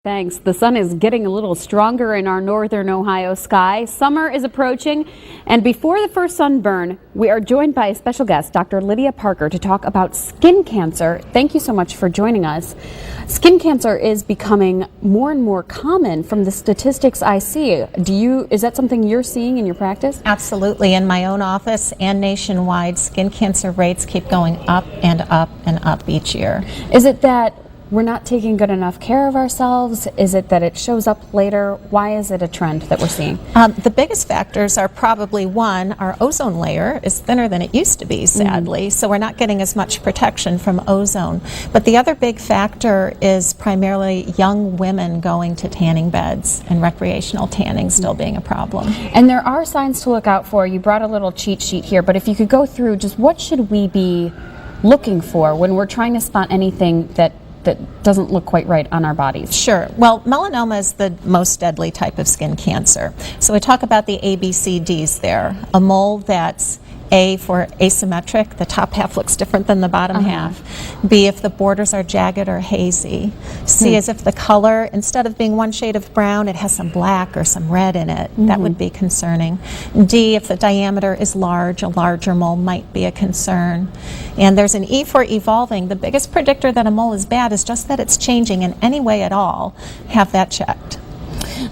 Thanks. The sun is getting a little stronger in our northern Ohio sky. Summer is approaching, and before the first sunburn, we are joined by a special guest, Dr. Lydia Parker, to talk about skin cancer. Thank you so much for joining us. Skin cancer is becoming more and more common from the statistics I see. Is that something you're seeing in your practice? Absolutely. In my own office and nationwide, skin cancer rates keep going up and up and up each year. Is it that we're not taking good enough care of ourselves? Is it that it shows up later? Why is it a trend that we're seeing? The biggest factors are probably, one, our ozone layer is thinner than it used to be, sadly, so we're not getting as much protection from ozone. But the other big factor is primarily young women going to tanning beds and recreational tanning still being a problem. And there are signs to look out for. You brought a little cheat sheet here, but if you could go through just what should we be looking for when we're trying to spot anything that doesn't look quite right on our bodies? Sure. Well, melanoma is the most deadly type of skin cancer. So we talk about the ABCDs there. A mole that's A for asymmetric, the top half looks different than the bottom half. B, if the borders are jagged or hazy. C, as if the color, instead of being one shade of brown, it has some black or some red in it. That would be concerning. D, if the diameter is large, a larger mole might be a concern. And there's an E for evolving. The biggest predictor that a mole is bad is just that it's changing in any way at all. Have that checked.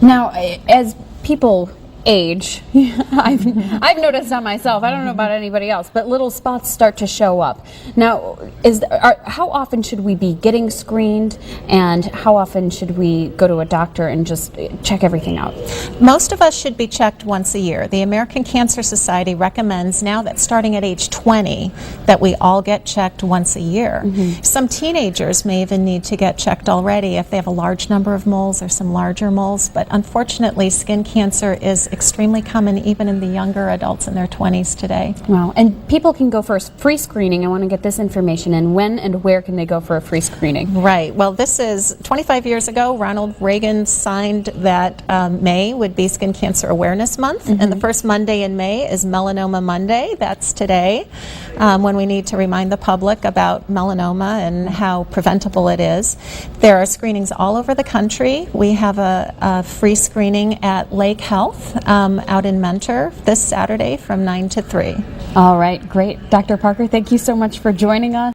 Now, as people age, I've noticed on myself, I don't know about anybody else, but little spots start to show up. Now, how often should we be getting screened, and how often should we go to a doctor and just check everything out? Most of us should be checked once a year. The American Cancer Society recommends now that starting at age 20 that we all get checked once a year. Some teenagers may even need to get checked already if they have a large number of moles or some larger moles, but unfortunately skin cancer is extremely common even in the younger adults in their 20s today. Wow. And people can go for a free screening. I want to get this information. And when and where can they go for a free screening? Right. Well, this is 25 years ago, Ronald Reagan signed that May would be Skin Cancer Awareness Month. And the first Monday in May is Melanoma Monday. That's today, when we need to remind the public about melanoma and how preventable it is. There are screenings all over the country. We have a free screening at Lake Health out in Mentor this Saturday from 9 to 3. All right, great. Dr. Parker, thank you so much for joining us.